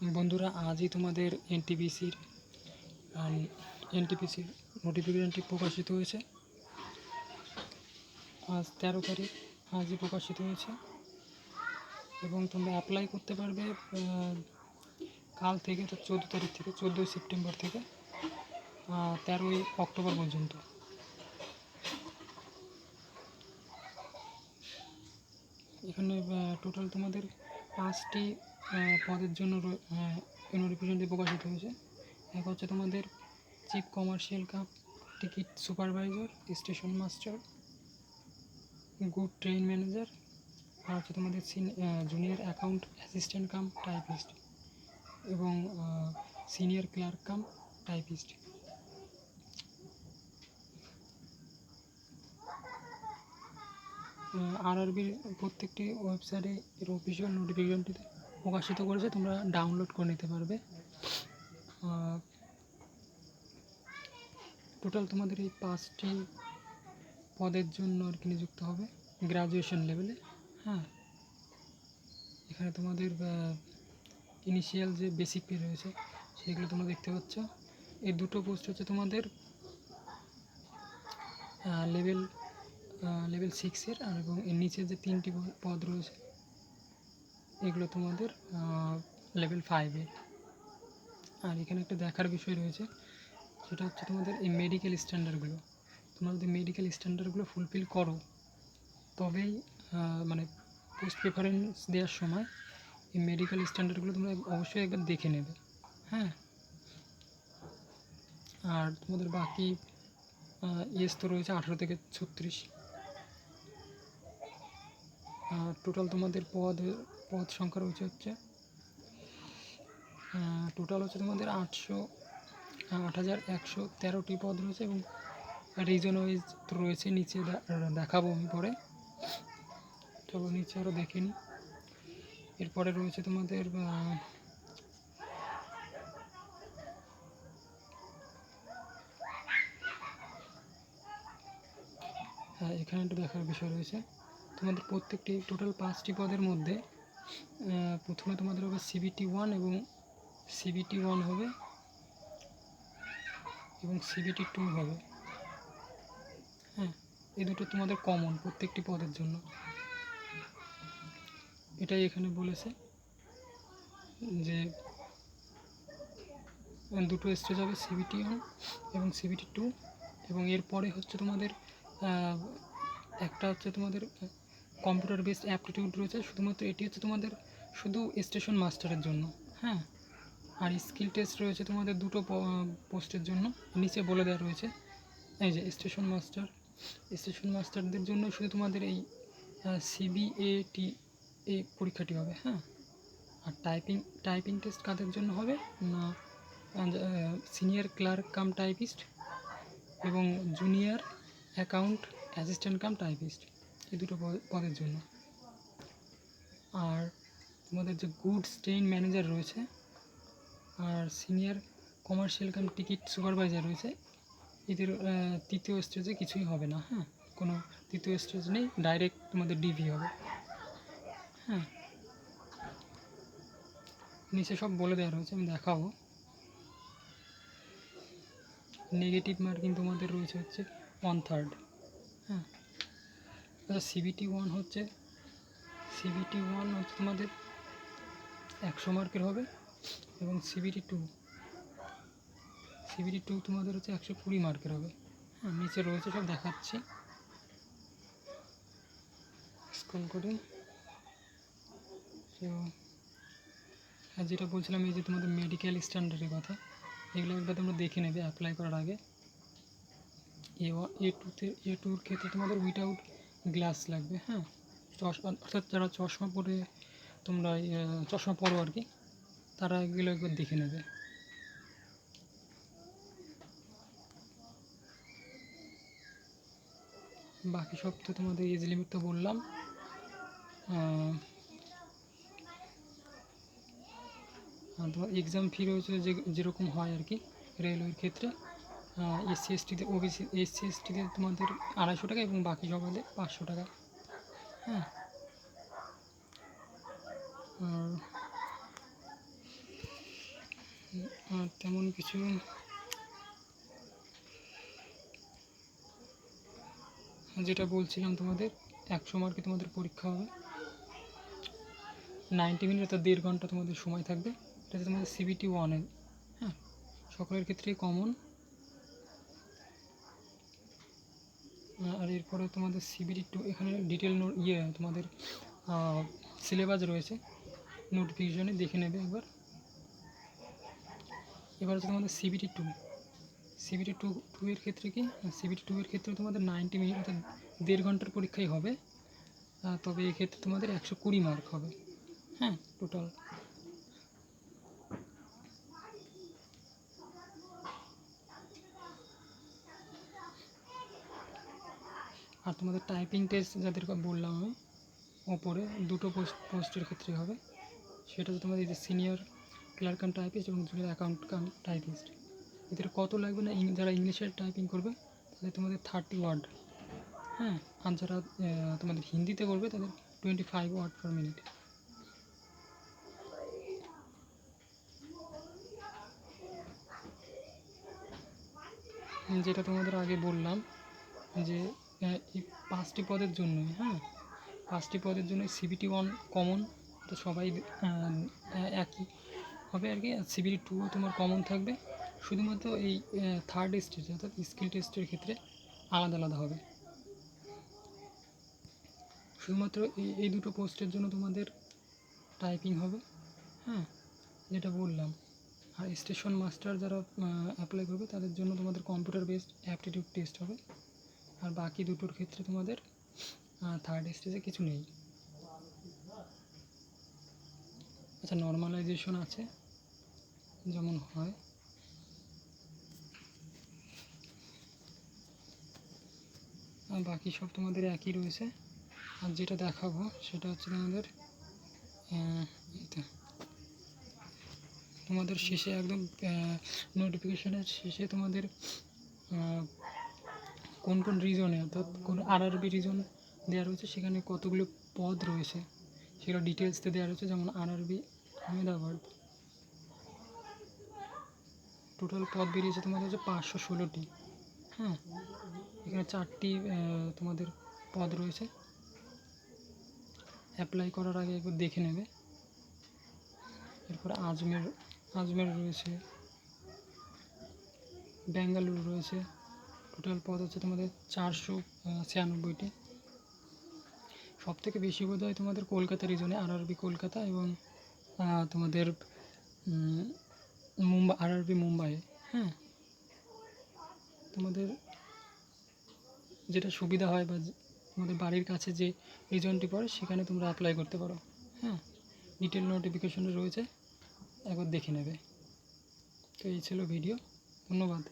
বন্ধুরা, আজই তোমাদের এনটিপিসির নোটিফিকেশনটি প্রকাশিত হয়েছে। আজ 13 তারিখ, আজই প্রকাশিত হয়েছে এবং তোমরা অ্যাপ্লাই করতে পারবে কাল থেকে, তো 14 তারিখ থেকে, 14 সেপ্টেম্বর থেকে 13 অক্টোবর পর্যন্ত। এখানে টোটাল তোমাদের 5টি পদের জন্য নোটিফিকেশনটি প্রকাশিত হয়েছে। এক হচ্ছে তোমাদের chief commercial cum ticket supervisor, station master, good train manager, আর হচ্ছে তোমাদের junior account assistant cum typist এবং সিনিয়র ক্লার্ক কাম টাইপিস্ট। আরআরবির প্রত্যেকটি ওয়েবসাইটে এর অফিসিয়াল নোটিফিকেশনটি প্রকাশিত করেছে, তোমরা ডাউনলোড করে নিতে পারবে। টোটাল তোমাদের এই 5টি পদের জন্য আর কি নিযুক্ত হবে গ্র্যাজুয়েশন লেভেলে। হ্যাঁ, এখানে তোমাদের ইনিশিয়াল যে বেসিক পে রয়েছে সেগুলো তোমরা দেখতে পাচ্ছ। এই দুটো পোস্ট হচ্ছে তোমাদের লেভেল 6-এর, আর এবং এর নিচে যে 3টি পদ রয়েছে এগুলো তোমাদের লেভেল 5-এর। আর এখানে একটা দেখার বিষয় রয়েছে, সেটা হচ্ছে তোমাদের এই মেডিকেল স্ট্যান্ডার্ডগুলো। তোমরা যদি মেডিকেল স্ট্যান্ডার্ডগুলো ফুলফিল করো তবেই মানে পোস্ট প্রেফারেন্স দেওয়ার সময় এই মেডিকেল স্ট্যান্ডার্ডগুলো তোমরা অবশ্যই একবার দেখে নেবে। হ্যাঁ, আর তোমাদের বাকি এজ তো রয়েছে 18 থেকে 36। টোটাল তোমাদের পদ সংখ্যা রয়েছে হচ্ছে টোটাল হচ্ছে তোমাদের 8,113টি পদ রয়েছে এবং রিজন ওয়াইজ রয়েছে। নিচে দেখাবো আমি পরে, চলো নিচে আরও দেখে নিই। এরপরে রয়েছে তোমাদের এখানে একটা দেখার বিষয় রয়েছে। তোমাদের প্রত্যেকটি টোটাল 5টি পদের মধ্যে প্রথমে তোমাদের হবে CBT 1 এবং CBT 1 হবে এবং CBT 2 হবে। হ্যাঁ, এই দুটো তোমাদের কমন প্রত্যেকটি পদের জন্য, এটাই এখানে বলেছে যে দুটো স্টেজ হবে CBT 1 এবং CBT 2। এবং এরপরে হচ্ছে তোমাদের একটা হচ্ছে তোমাদের কম্পিউটার বেসড অ্যাপটিটিউড রয়েছে, শুধুমাত্র এটি হচ্ছে তোমাদের শুধু স্টেশন মাস্টারের জন্য। হ্যাঁ, আর স্কিল টেস্ট রয়েছে তোমাদের দুটো পোস্টের জন্য, নিচে বলে দেওয়া রয়েছে। এই যে স্টেশন মাস্টারদের জন্য শুধু তোমাদের এই CBAT এই পরীক্ষাটি হবে। হ্যাঁ, আর টাইপিং টেস্ট কাদের জন্য হবে না, সিনিয়র ক্লার্ক কাম টাইপিস্ট এবং junior account assistant cum typist, এই দুটো পদের জন্য। আর তোমাদের যে গুডস ট্রেন ম্যানেজার রয়েছে আর senior commercial cum ticket supervisor রয়েছে, এদের তৃতীয় স্টেজে কিছুই হবে না। হ্যাঁ, কোনো তৃতীয় স্টেজ নেই, ডাইরেক্ট তোমাদের ডিভি হবে। হ্যাঁ, নিচে সব বলে দেওয়া রয়েছে, আমি দেখাবো। নেগেটিভ মার্কিং তোমাদের রয়েছে হচ্ছে 1/3। হ্যাঁ, CBT 1 হচ্ছে তোমাদের 100 মার্কের হবে এবং CBT 2 তোমাদের হচ্ছে 120 মার্কের হবে। হ্যাঁ, নিচে রয়েছে, সব দেখাচ্ছি স্ক্রল করে। তো যেটা বলছিলাম, এই যে তোমাদের মেডিকেল স্ট্যান্ডার্ডের কথা, এগুলো একবার তোমরা দেখে নেবে অ্যাপ্লাই করার আগে। A2-র ক্ষেত্রে তোমাদের উইথাউট গ্লাস লাগবে। হ্যাঁ, অর্থাৎ যারা চশমা পরে তোমরা চশমা পরো আর কি, তারা এগুলো একবার দেখে নেবে। বাকি সব তো তোমাদের এজ লিমিট তো বললাম। তোমার এক্সাম ফি রয়েছে যেরকম হয় আর কি রেলওয়ের ক্ষেত্রে। এসসি এসটিতে তোমাদের 250 টাকা এবং বাকি সবাইদের 500 টাকা। হ্যাঁ, আর তেমন কিছু যেটা বলছিলাম তোমাদের 100 মার্কে তোমাদের পরীক্ষা হবে, 90 মিনিট অর্থাৎ 1.5 ঘন্টা তোমাদের সময় থাকবে। এটা তোমাদের CBT 1 হ্যাঁ, সকলের ক্ষেত্রেই কমন। আর এরপরে তোমাদের CBT 2, এখানে ডিটেল তোমাদের সিলেবাস রয়েছে, নোটিফিকেশনে দেখে নেবে একবার। এবার হচ্ছে তোমাদের CBT 2, CBT 2 এর ক্ষেত্রে কি, CBT 2 এর ক্ষেত্রে তোমাদের 90 মিনিট অর্থাৎ 1.5 ঘন্টার পরীক্ষাই হবে, তবে এক্ষেত্রে তোমাদের 120 মার্ক হবে, হ্যাঁ টোটাল। আর তোমাদের টাইপিং টেস্ট যাদের বললাম আমি ওপরে, দুটো পোস্টের ক্ষেত্রে হবে, সেটা হচ্ছে তোমাদের এই যে সিনিয়র ক্লার্ক কাম টাইপিস্ট এবং জুনিয়র অ্যাকাউন্ট কাম টাইপিস্ট। এদের কত লাগবে না, যারা ইংলিশে টাইপিং করবে তাদের তোমাদের 30 ওয়ার্ড, হ্যাঁ, আর যারা তোমাদের হিন্দিতে করবে তাদের 25 ওয়ার্ড পার মিনিট। যেটা তোমাদের আগে বললাম যে এই 5টি পদের জন্যই, হ্যাঁ 5টি পদের জন্য CBT 1 কমন, তো সবাই একই হবে আর কি। CBT 2 তোমার কমন থাকবে, শুধুমাত্র এই 3rd স্টেজ অর্থাৎ স্কিল টেস্টের ক্ষেত্রে আলাদা আলাদা হবে। শুধুমাত্র এই দুটো পোস্টের জন্য তোমাদের টাইপিং হবে, হ্যাঁ যেটা বললাম। আর স্টেশন মাস্টার যারা অ্যাপ্লাই করবে তাদের জন্য তোমাদের কম্পিউটার বেসড অ্যাপটিটিউড টেস্ট হবে। আর বাকি দুটোর ক্ষেত্রে তোমাদের 3rd স্টেজে কিছু নেই। আচ্ছা, নর্মালাইজেশন আছে যেমন হয়, আর বাকি সব তোমাদের একই রয়েছে। আর যেটা দেখাবো সেটা হচ্ছে তোমাদের শেষে একদম নোটিফিকেশনের শেষে তোমাদের কোন কোন রিজনে অর্থাৎ কোন RRB রিজন দেওয়া রয়েছে, সেখানে কতগুলো পদ রয়েছে সেগুলো ডিটেলসতে দেওয়া রয়েছে। যেমন RRB আহমেদাবাদ টোটাল পদ বেরিয়েছে তোমাদের হচ্ছে 516টি, হ্যাঁ এখানে 4টি তোমাদের পদ রয়েছে। অ্যাপ্লাই করার আগে একবার দেখে নেবে। এরপর আজমের রয়েছে, বেঙ্গালুরু রয়েছে, টোটাল পদ হচ্ছে তোমাদের 496টি। সবথেকে বেশি বোধ হয় তোমাদের কলকাতা রিজনে, RRB কলকাতা এবং তোমাদের RRB মুম্বাই, হ্যাঁ তোমাদের যেটা সুবিধা হয় বা তোমাদের বাড়ির কাছে যে রিজনটি পড়ে সেখানে তোমরা অ্যাপ্লাই করতে পারো, হ্যাঁ ডিটেল নোটিফিকেশনে রয়েছে, একবার দেখে নেবে। তো এই ছিল ভিডিও, ধন্যবাদ।